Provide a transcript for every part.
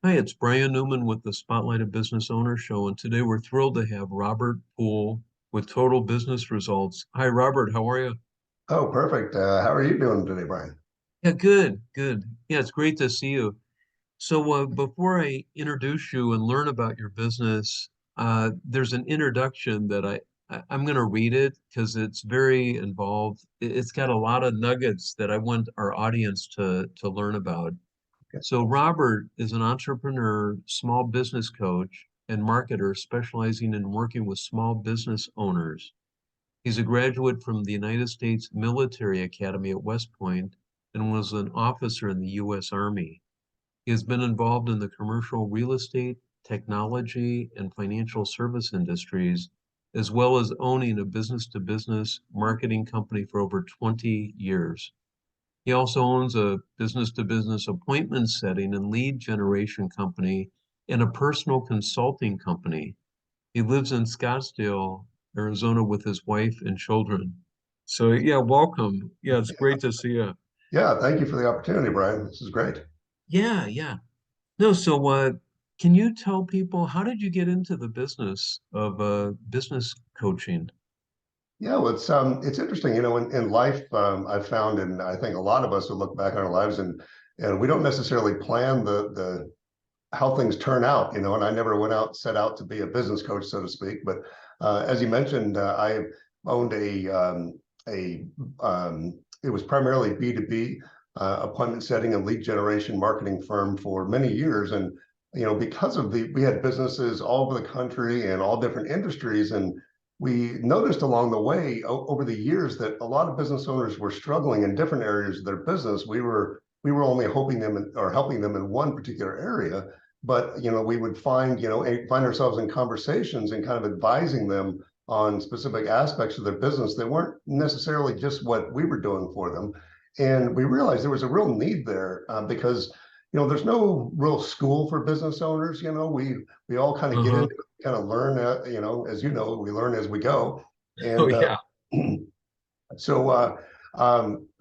Hi, it's Brian Newman with the Spotlight of Business Owner Show, and today we're thrilled to have Robert Poole with Total Business Results. Hi, Robert. How are you? Oh, perfect. How are you doing today, Brian? Yeah, good, good. Yeah, it's great to see you. So, before I introduce you and learn about your business, there's an introduction that I'm going to read it because it's very involved. It's got a lot of nuggets that I want our audience to learn about. Okay. So Robert is an entrepreneur, small business coach, and marketer specializing in working with small business owners. He's a graduate from the United States Military Academy at West Point and was an officer in the U.S. Army. He has been involved in the commercial real estate, technology, and financial service industries, as well as owning a business-to-business marketing company for over 20 years. He also owns a business to business appointment setting and lead generation company and a personal consulting company. He lives in Scottsdale, Arizona with his wife and children. So, yeah, welcome. Yeah, it's great to see you. Yeah, thank you for the opportunity, Brian. This is great. Yeah, yeah. No, so can you tell people how did you get into the business of business coaching? Yeah, well, it's interesting, in life, I've found, and I think a lot of us will look back on our lives and we don't necessarily plan the how things turn out, and I never went out set out to be a business coach, so to speak. But as you mentioned, I owned a it was primarily B2B appointment setting and lead generation marketing firm for many years. And because of we had businesses all over the country and all different industries, and we noticed along the way over the years that a lot of business owners were struggling in different areas of their business. We were only hoping them or helping them in one particular area, but we would find ourselves in conversations and kind of advising them on specific aspects of their business that weren't necessarily just what we were doing for them. And we realized there was a real need there, because there's no real school for business owners. We all kind of get Uh-huh. into it, kind of learn, as we learn as we go. Oh, And yeah. so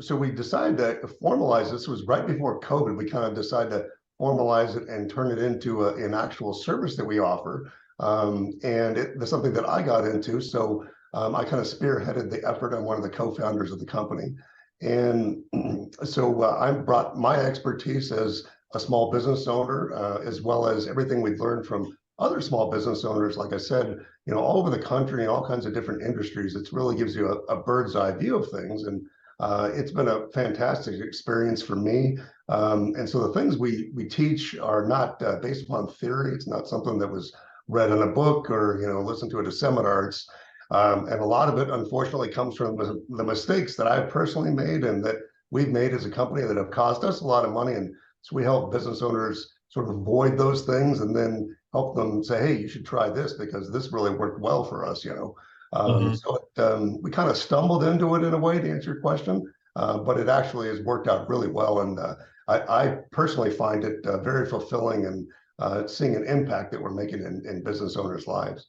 so we decided to formalize. This was right before COVID. We kind of decided to formalize it and turn it into an actual service that we offer. And it's something that I got into. So I kind of spearheaded the effort. I'm one of the co-founders of the company. And so I brought my expertise as a small business owner, as well as everything we've learned from other small business owners, like I said, all over the country in all kinds of different industries. It really gives you a bird's eye view of things. And it's been a fantastic experience for me. And so the things we teach are not based upon theory. It's not something that was read in a book or listened to at a seminar. And a lot of it, unfortunately, comes from the mistakes that I've personally made and that we've made as a company that have cost us a lot of money. And so we help business owners sort of avoid those things and then help them say, hey, you should try this because this really worked well for us. Uh-huh. We kind of stumbled into it in a way to answer your question, but it actually has worked out really well. And I personally find it very fulfilling and seeing an impact that we're making in business owners' lives.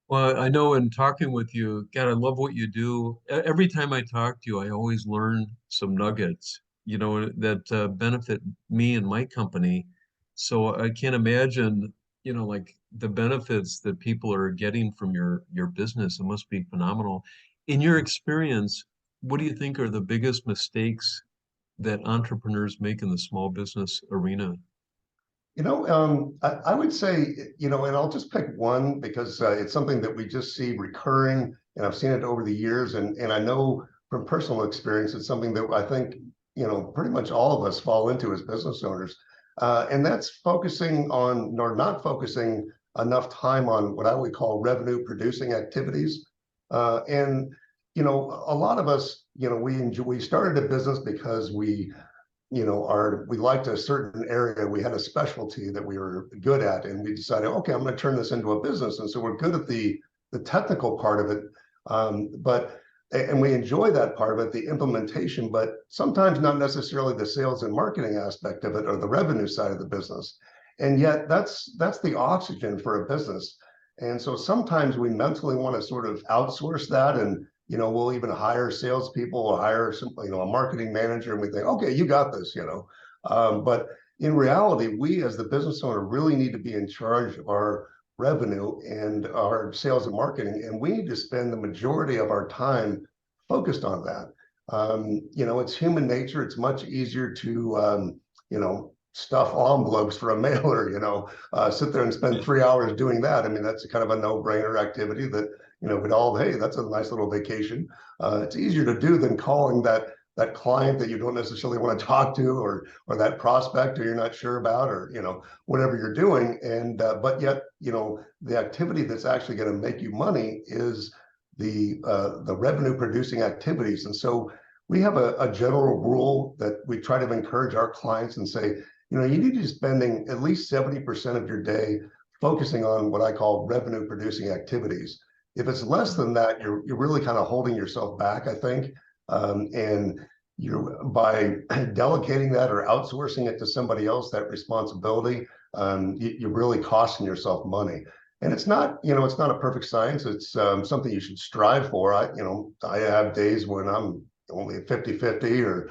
Well, I know in talking with you, God, I love what you do. Every time I talk to you, I always learn some nuggets, that benefit me and my company. So I can't imagine, like the benefits that people are getting from your business. It must be phenomenal. In your experience, what do you think are the biggest mistakes that entrepreneurs make in the small business arena? I would say, and I'll just pick one because it's something that we just see recurring, and I've seen it over the years, and I know from personal experience, it's something that I think, pretty much all of us fall into as business owners, and that's focusing on or not focusing enough time on what I would call revenue producing activities, and a lot of us, we started a business because we liked a certain area. We had a specialty that we were good at, and we decided, okay, I'm going to turn this into a business. And so we're good at the technical part of it, but and we enjoy that part of it, the implementation, but sometimes not necessarily the sales and marketing aspect of it or the revenue side of the business. And yet that's the oxygen for a business. And so sometimes we mentally want to sort of outsource that, and we'll even hire salespeople or hire some, a marketing manager, and we think, okay, you got this. But in reality, we as the business owner really need to be in charge of our revenue and our sales and marketing, and we need to spend the majority of our time focused on that. It's human nature. It's much easier to, stuff envelopes for a mailer, sit there and spend 3 hours doing that. I mean, that's kind of a no-brainer activity that, we'd all, hey, that's a nice little vacation. It's easier to do than calling that client that you don't necessarily want to talk to, or that prospect or you're not sure about, or whatever you're doing. And but yet, the activity that's actually going to make you money is the revenue producing activities. And so we have a general rule that we try to encourage our clients and say, you need to be spending at least 70% of your day focusing on what I call revenue producing activities. If it's less than that, you're really kind of holding yourself back, I think. And you're by delegating that or outsourcing it to somebody else, that responsibility, you're really costing yourself money. And it's not a perfect science. It's something you should strive for. I have days when I'm only 50-50, or,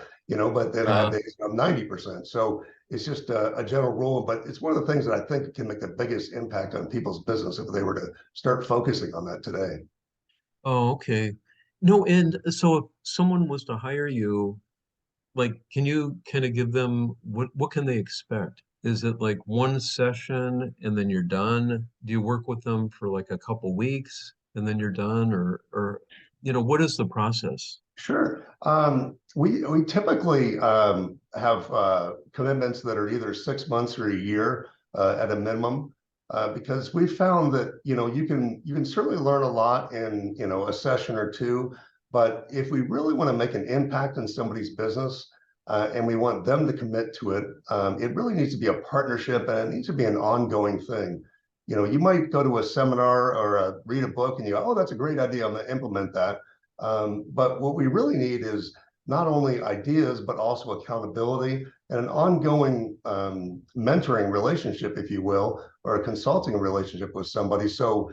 but then I have Yeah. days when I'm 90%. So it's just a general rule, but it's one of the things that I think can make the biggest impact on people's business if they were to start focusing on that today. Oh, okay. No, and so if someone was to hire you, like, can you kind of give them what can they expect? Is it like one session and then you're done? Do you work with them for like a couple weeks and then you're done, or what is the process? Sure. We typically have commitments that are either 6 months or a year at a minimum, because we found that you can certainly learn a lot in a session or two, but if we really want to make an impact in somebody's business, and we want them to commit to it, it really needs to be a partnership, and it needs to be an ongoing thing. You might go to a seminar or read a book and you go, oh, that's a great idea, I'm going to implement that. But what we really need is not only ideas, but also accountability and an ongoing mentoring relationship, if you will, or a consulting relationship with somebody. So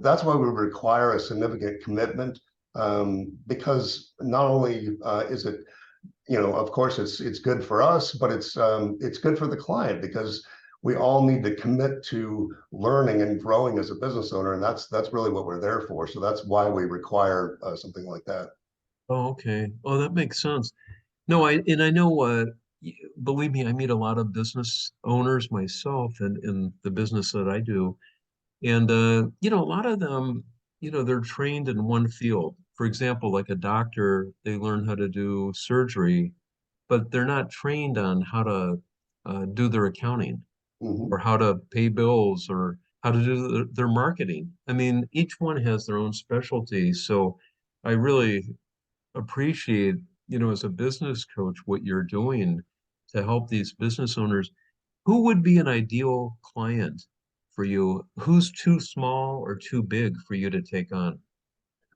that's why we require a significant commitment, because not only is it, of course, it's good for us, but it's good for the client, because we all need to commit to learning and growing as a business owner, and that's really what we're there for. So that's why we require something like that. Oh, okay. Oh, that makes sense. No, I know, believe me, I meet a lot of business owners myself in the business that I do. And a lot of them, they're trained in one field. For example, like a doctor, they learn how to do surgery, but they're not trained on how to do their accounting, or Mhm. how to pay bills, or how to do their marketing. I mean, each one has their own specialty. So I really appreciate, as a business coach, what you're doing to help these business owners. Who would be an ideal client for you? Who's too small or too big for you to take on?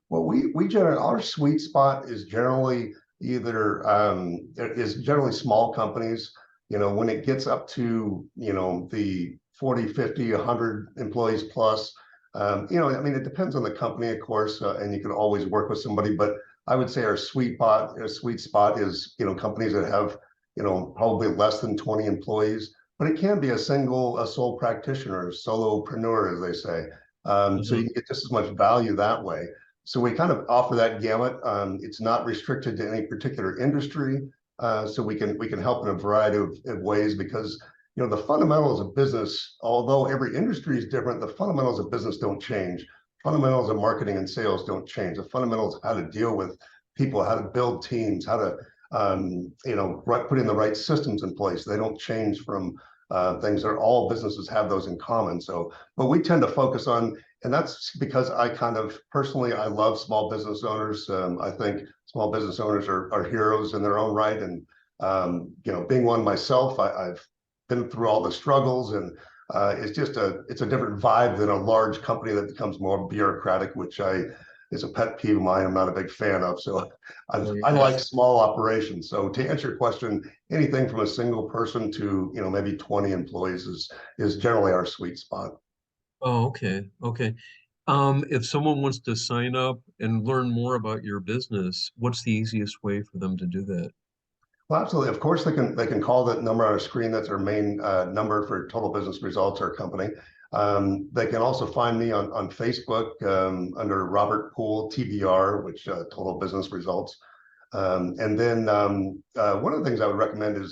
Well, we generally, our sweet spot is generally either is generally small companies. When it gets up to the 40, 50, 100 employees plus, I mean, it depends on the company, of course, and you can always work with somebody. But I would say our sweet spot is companies that have probably less than 20 employees, but it can be a sole practitioner, a solopreneur, as they say. So you Mhm. can get just as much value that way. So we kind of offer that gamut. It's not restricted to any particular industry, so we can help in a variety of ways, because the fundamentals of business, although every industry is different, the fundamentals of business don't change. Fundamentals of marketing and sales don't change. The fundamentals of how to deal with people, how to build teams, how to put in the right systems in place. They don't change from things that all businesses have those in common. So, but we tend to focus on, and that's because I kind of personally, I love small business owners. I think small business owners are heroes in their own right. And, being one myself, I've been through all the struggles, and it's a different vibe than a large company that becomes more bureaucratic, which is a pet peeve of mine. I'm not a big fan of. So Oh, I yeah. like small operations. So to answer your question, anything from a single person to, maybe 20 employees is generally our sweet spot. Oh, okay. Okay. If someone wants to sign up and learn more about your business, what's the easiest way for them to do that? Well, absolutely. Of course, they can call that number on our screen. That's our main number for Total Business Results, our company. They can also find me on Facebook under Robert Poole TBR, which Total Business Results. And then one of the things I would recommend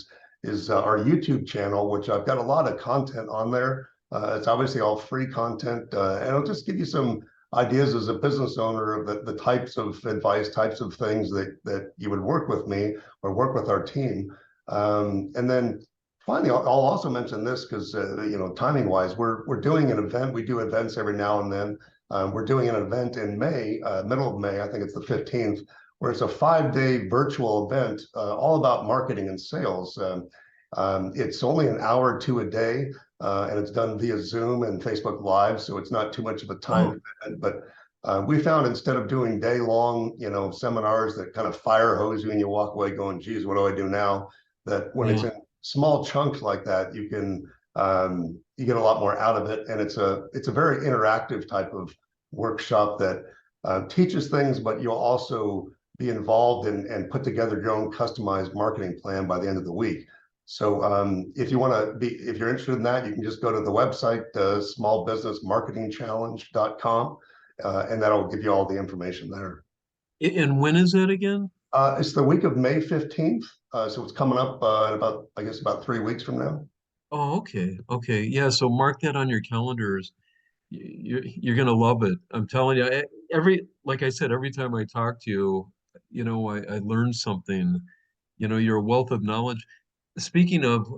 is our YouTube channel, which I've got a lot of content on there. It's obviously all free content, and it'll just give you some ideas as a business owner of the types of advice, types of things that you would work with me or work with our team. And then finally, I'll also mention this because timing wise, we're doing an event. We do events every now and then. We're doing an event in May, middle of May. I think it's the 15th, where it's a 5-day virtual event all about marketing and sales. It's only an hour or two a day, and it's done via Zoom and Facebook Live, so it's not too much of a time Oh, commitment. But we found instead of doing day-long, seminars that kind of fire hose you and you walk away going, "Geez, what do I do now?" That when it's yeah. in small chunks like that, you get a lot more out of it, and it's a very interactive type of workshop that teaches things, but you'll also be involved and put together your own customized marketing plan by the end of the week. So if you're interested in that, you can just go to the website, smallbusinessmarketingchallenge.com, and that'll give you all the information there. And when is that again? It's the week of May 15th. So it's coming up in I guess, about 3 weeks from now. Oh, okay. Okay. Yeah. So mark that on your calendars. You're gonna love it. I'm telling you, like I said, every time I talk to you, I learn something. You're a wealth of knowledge. Speaking of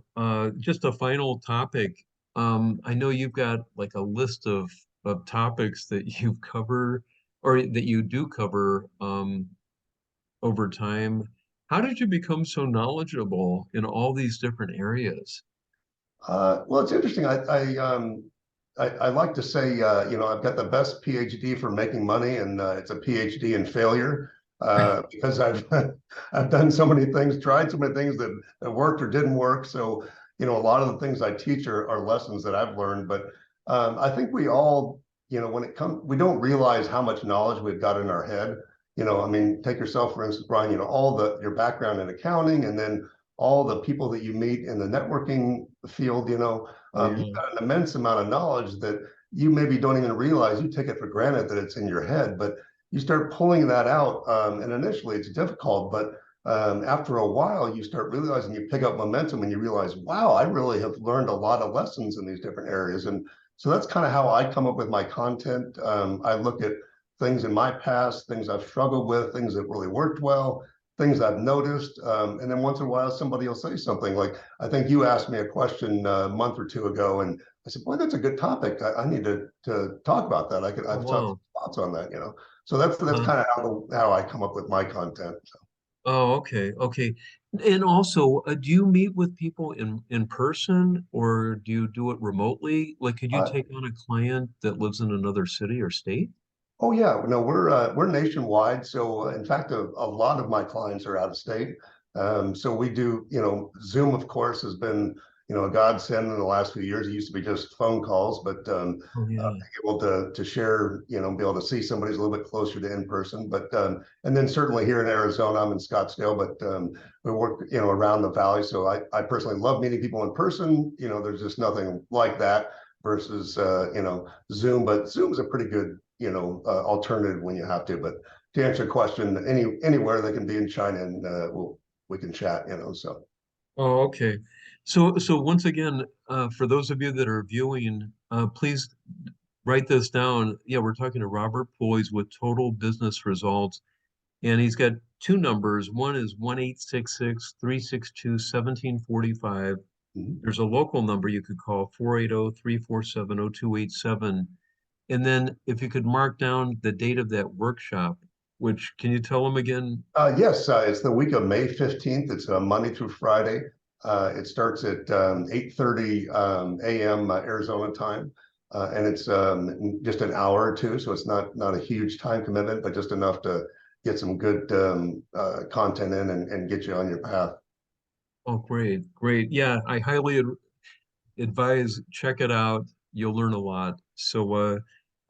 just a final topic, I know you've got like a list of topics that you cover or that you do cover over time. How did you become so knowledgeable in all these different areas? Well, it's interesting. I like to say, I've got the best PhD for making money, and it's a PhD in failure because I've done so many things, tried so many things that worked or didn't work. So, a lot of the things I teach are lessons that I've learned. But I think we all, when it comes, we don't realize how much knowledge we've got in our head. I mean, take yourself for instance, Brian. All your background in accounting, and then all the people that you meet in the networking field, Oh you've yeah. got an immense amount of knowledge that you maybe don't even realize. You take it for granted that it's in your head, but you start pulling that out. And initially it's difficult, but after a while, you start realizing you pick up momentum and you realize, wow, I really have learned a lot of lessons in these different areas. And so that's kind of how I come up with my content. I look at things in my past, things I've struggled with, things that really worked well, things I've noticed. And then once in a while, somebody will say something like, I think you asked me a question a month or two ago, and I said, boy, that's a good topic. I need to talk about that. Oh I've got some wow. thoughts on that. So that's Uh, kind of how I come up with my content. oh, okay. Okay. And also, do you meet with people in person or do you do it remotely? Like, could you Uh, take on a client that lives in another city or state? Oh yeah, no, we're nationwide. So in fact, a lot of my clients are out of state. So we do, Zoom, of course, has been, a godsend in the last few years. It used to be just phone calls, but Oh yeah. being able to share, be able to see somebody's a little bit closer to in person. But and then certainly here in Arizona, I'm in Scottsdale, but we work, around the valley. So I personally love meeting people in person. There's just nothing like that versus Zoom. But Zoom's a pretty good alternative when you have to. But to answer your question, anywhere they can be in China, and we can chat. So Oh, okay. So once again, for those of you that are viewing, please write this down. Yeah, we're talking to Robert Poise with Total Business Results, and he's got two numbers. One is 1-866-362-1745. mhm. There's a local number you could call 480-347-0287. And then if you could mark down the date of that workshop, which can you tell them again? Yes, it's the week of May 15th. It's Monday through Friday. It starts at 8:30 a.m. Arizona time, and it's just an hour or two, so it's not a huge time commitment, but just enough to get some good content in and get you on your path. Oh, great, great. Yeah, I highly advise check it out. You'll learn a lot. So, all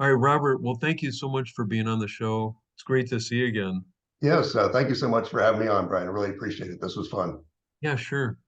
right, Robert, well, thank you so much for being on the show. It's great to see you again. Yes, thank you so much for having me on, Brian. I really appreciate it. This was fun. Yeah, sure.